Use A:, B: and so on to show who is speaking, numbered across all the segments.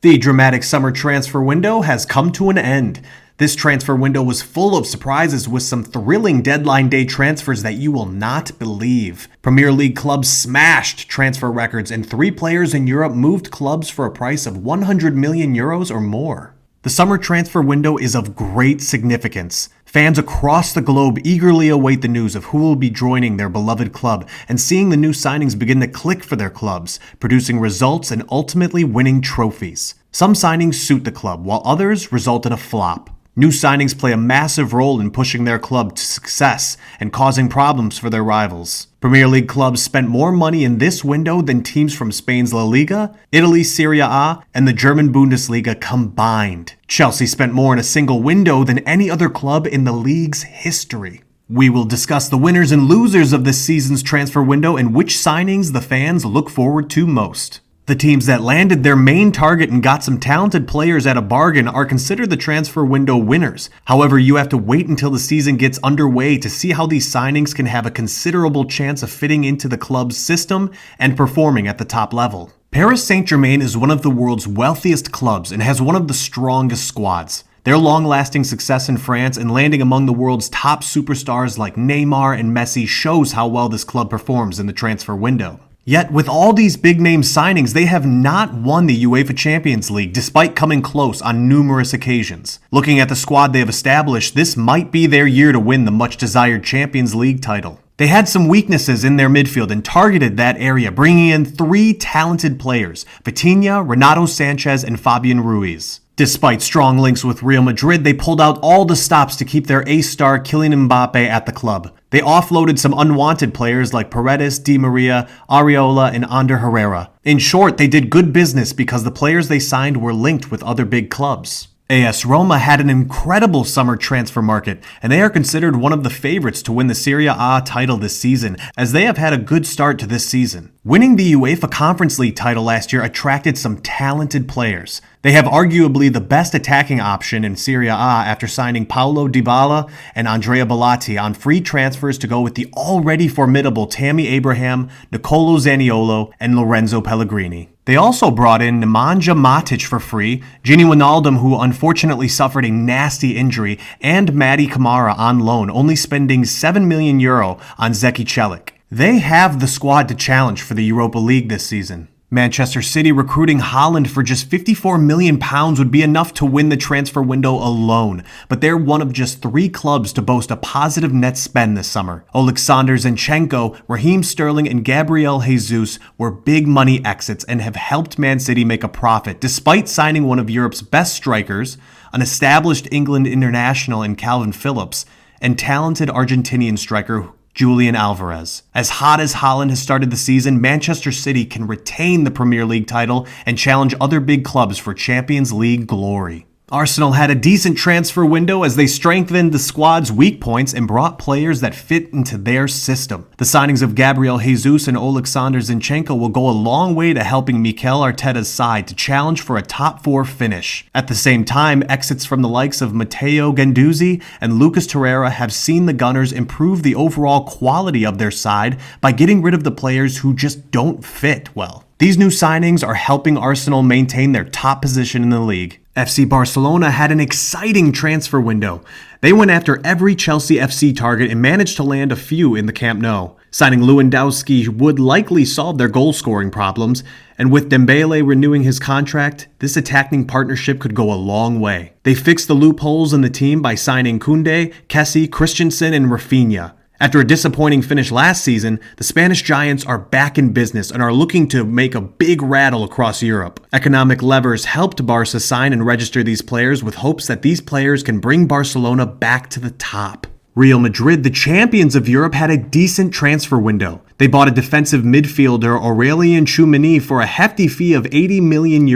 A: The dramatic summer transfer window has come to an end. This transfer window was full of surprises with some thrilling deadline day transfers that you will not believe. Premier League clubs smashed transfer records and 3 players in Europe moved clubs for a price of 100 million euros or more. The summer transfer window is of great significance. Fans across the globe eagerly await the news of who will be joining their beloved club and seeing the new signings begin to click for their clubs, producing results and ultimately winning trophies. Some signings suit the club, while others result in a flop. New signings play a massive role in pushing their club to success and causing problems for their rivals. Premier League clubs spent more money in this window than teams from Spain's La Liga, Italy's Serie A, and the German Bundesliga combined. Chelsea spent more in a single window than any other club in the league's history. We will discuss the winners and losers of this season's transfer window and which signings the fans look forward to most. The teams that landed their main target and got some talented players at a bargain are considered the transfer window winners. However, you have to wait until the season gets underway to see how these signings can have a considerable chance of fitting into the club's system and performing at the top level. Paris Saint-Germain is one of the world's wealthiest clubs and has one of the strongest squads. Their long-lasting success in France and landing among the world's top superstars like Neymar and Messi shows how well this club performs in the transfer window. Yet, with all these big-name signings, they have not won the UEFA Champions League, despite coming close on numerous occasions. Looking at the squad they have established, this might be their year to win the much-desired Champions League title. They had some weaknesses in their midfield and targeted that area, bringing in 3 talented players, Vitinha, Renato Sanchez, and Fabian Ruiz. Despite strong links with Real Madrid, they pulled out all the stops to keep their ace-star Kylian Mbappe at the club. They offloaded some unwanted players like Paredes, Di Maria, Areola, and Ander Herrera. In short, they did good business because the players they signed were linked with other big clubs. AS Roma had an incredible summer transfer market, and they are considered one of the favorites to win the Serie A title this season, as they have had a good start to this season. Winning the UEFA Conference League title last year attracted some talented players. They have arguably the best attacking option in Serie A after signing Paulo Dybala and Andrea Bellotti on free transfers to go with the already formidable Tammy Abraham, Nicolo Zaniolo, and Lorenzo Pellegrini. They also brought in Nemanja Matic for free, Gini Wijnaldum, who unfortunately suffered a nasty injury, and Mady Camara on loan, only spending €7 million on Zeki Celik. They have the squad to challenge for the Europa League this season. Manchester City recruiting Haaland for just £54 million would be enough to win the transfer window alone, but they're one of just 3 clubs to boast a positive net spend this summer. Oleksandr Zinchenko, Raheem Sterling, and Gabriel Jesus were big money exits and have helped Man City make a profit, despite signing one of Europe's best strikers, an established England international in Calvin Phillips, and talented Argentinian striker Julian Alvarez. As hot as Haaland has started the season, Manchester City can retain the Premier League title and challenge other big clubs for Champions League glory. Arsenal had a decent transfer window as they strengthened the squad's weak points and brought players that fit into their system. The signings of Gabriel Jesus and Oleksandr Zinchenko will go a long way to helping Mikel Arteta's side to challenge for a top 4 finish. At the same time, exits from the likes of Matteo Guendouzi and Lucas Torreira have seen the Gunners improve the overall quality of their side by getting rid of the players who just don't fit well. These new signings are helping Arsenal maintain their top position in the league. FC Barcelona had an exciting transfer window. They went after every Chelsea FC target and managed to land a few in the Camp Nou. Signing Lewandowski would likely solve their goal-scoring problems, and with Dembele renewing his contract, this attacking partnership could go a long way. They fixed the loopholes in the team by signing Koundé, Kessie, Christensen, and Rafinha. After a disappointing finish last season, the Spanish Giants are back in business and are looking to make a big rattle across Europe. Economic levers helped Barca sign and register these players with hopes that these players can bring Barcelona back to the top. Real Madrid, the champions of Europe, had a decent transfer window. They bought a defensive midfielder, Aurelien Tchouameni, for a hefty fee of €80 million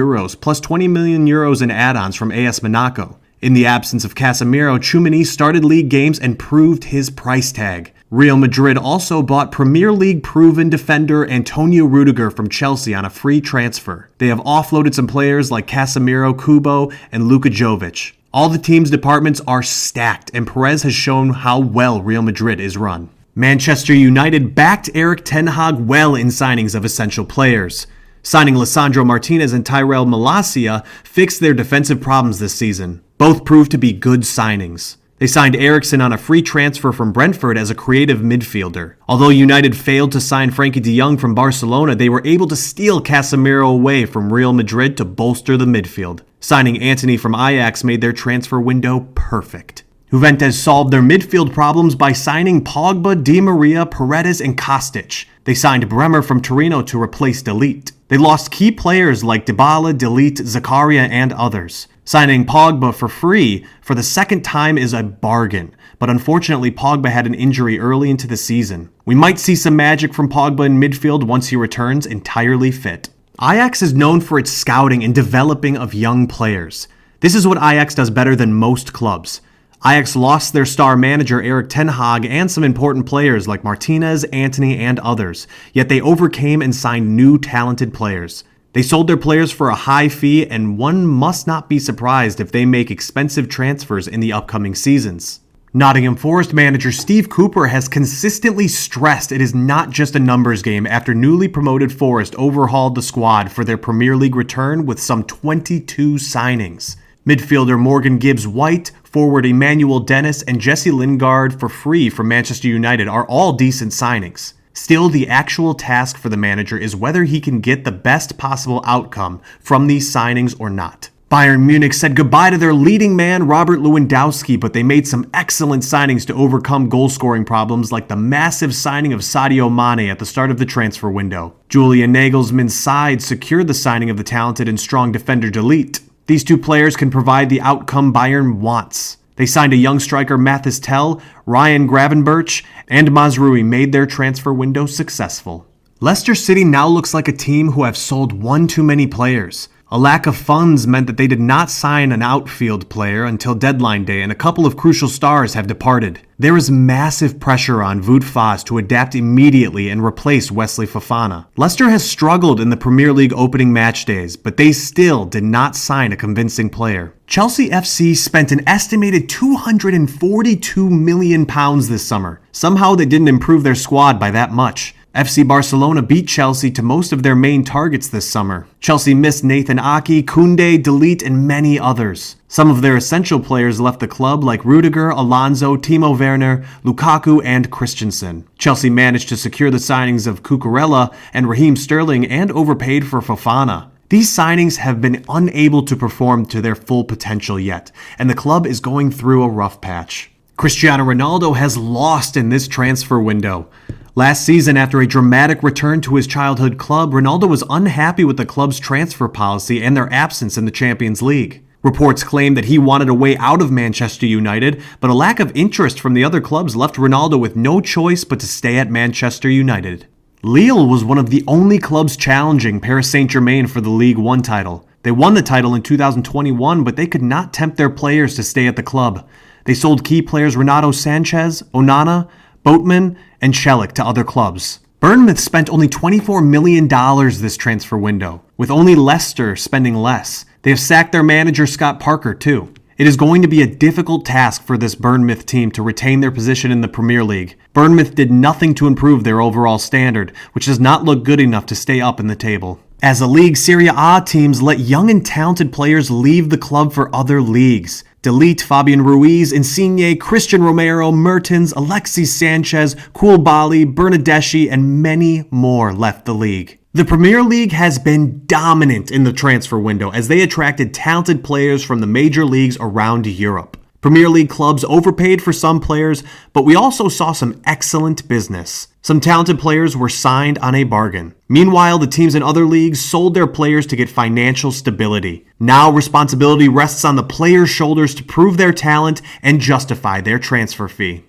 A: plus €20 million in add-ons from AS Monaco. In the absence of Casemiro, Tchouameni started league games and proved his price tag. Real Madrid also bought Premier League proven defender Antonio Rudiger from Chelsea on a free transfer. They have offloaded some players like Casemiro, Kubo, and Luka Jovic. All the team's departments are stacked, and Perez has shown how well Real Madrid is run. Manchester United backed Erik ten Hag well in signings of essential players. Signing Lisandro Martinez and Tyrell Malacia fixed their defensive problems this season. Both proved to be good signings. They signed Eriksen on a free transfer from Brentford as a creative midfielder. Although United failed to sign Frankie de Jong from Barcelona, they were able to steal Casemiro away from Real Madrid to bolster the midfield. Signing Antony from Ajax made their transfer window perfect. Juventus solved their midfield problems by signing Pogba, Di Maria, Paredes, and Kostic. They signed Bremer from Torino to replace De Ligt. They lost key players like Dybala, De Ligt, Zakaria, and others. Signing Pogba for free for the second time is a bargain, but unfortunately Pogba had an injury early into the season. We might see some magic from Pogba in midfield once he returns entirely fit. Ajax is known for its scouting and developing of young players. This is what Ajax does better than most clubs. Ajax lost their star manager Erik ten Hag and some important players like Martinez, Antony, and others, yet they overcame and signed new talented players. They sold their players for a high fee, and one must not be surprised if they make expensive transfers in the upcoming seasons. Nottingham Forest manager Steve Cooper has consistently stressed it is not just a numbers game after newly promoted Forest overhauled the squad for their Premier League return with some 22 signings. Midfielder Morgan Gibbs-White, forward Emmanuel Dennis, and Jesse Lingard for free from Manchester United are all decent signings. Still, the actual task for the manager is whether he can get the best possible outcome from these signings or not. Bayern Munich said goodbye to their leading man Robert Lewandowski, but they made some excellent signings to overcome goal-scoring problems like the massive signing of Sadio Mane at the start of the transfer window. Julian Nagelsmann's side secured the signing of the talented and strong defender De Ligt. These two players can provide the outcome Bayern wants. They signed a young striker Mathis Tell, Ryan Gravenberch, and Mazraoui made their transfer window successful. Leicester City now looks like a team who have sold one too many players. A lack of funds meant that they did not sign an outfield player until deadline day, and a couple of crucial stars have departed. There is massive pressure on Wout Faes to adapt immediately and replace Wesley Fofana. Leicester has struggled in the Premier League opening match days, but they still did not sign a convincing player. Chelsea FC spent an estimated £242 million this summer. Somehow they didn't improve their squad by that much. FC Barcelona beat Chelsea to most of their main targets this summer. Chelsea missed Nathan Ake, Koundé, De Ligt, and many others. Some of their essential players left the club like Rudiger, Alonso, Timo Werner, Lukaku, and Christensen. Chelsea managed to secure the signings of Cucurella and Raheem Sterling and overpaid for Fofana. These signings have been unable to perform to their full potential yet, and the club is going through a rough patch. Cristiano Ronaldo has lost in this transfer window. Last season, after a dramatic return to his childhood club, Ronaldo was unhappy with the club's transfer policy and their absence in the Champions League. Reports claim that he wanted a way out of Manchester United, but a lack of interest from the other clubs left Ronaldo with no choice but to stay at Manchester United. Lille was one of the only clubs challenging Paris Saint-Germain for the Ligue 1 title. They won the title in 2021, but they could not tempt their players to stay at the club. They sold key players Renato Sanchez, Onana, Boatman, and Celik to other clubs. Bournemouth spent only $24 million this transfer window, with only Leicester spending less. They have sacked their manager Scott Parker too. It is going to be a difficult task for this Bournemouth team to retain their position in the Premier League. Bournemouth did nothing to improve their overall standard, which does not look good enough to stay up in the table. As a league, Serie A teams let young and talented players leave the club for other leagues. De Ligt, Fabian Ruiz, Insigne, Christian Romero, Mertens, Alexis Sanchez, Koulibaly, Bernardeschi, and many more left the league. The Premier League has been dominant in the transfer window as they attracted talented players from the major leagues around Europe. Premier League clubs overpaid for some players, but we also saw some excellent business. Some talented players were signed on a bargain. Meanwhile, the teams in other leagues sold their players to get financial stability. Now responsibility rests on the players' shoulders to prove their talent and justify their transfer fee.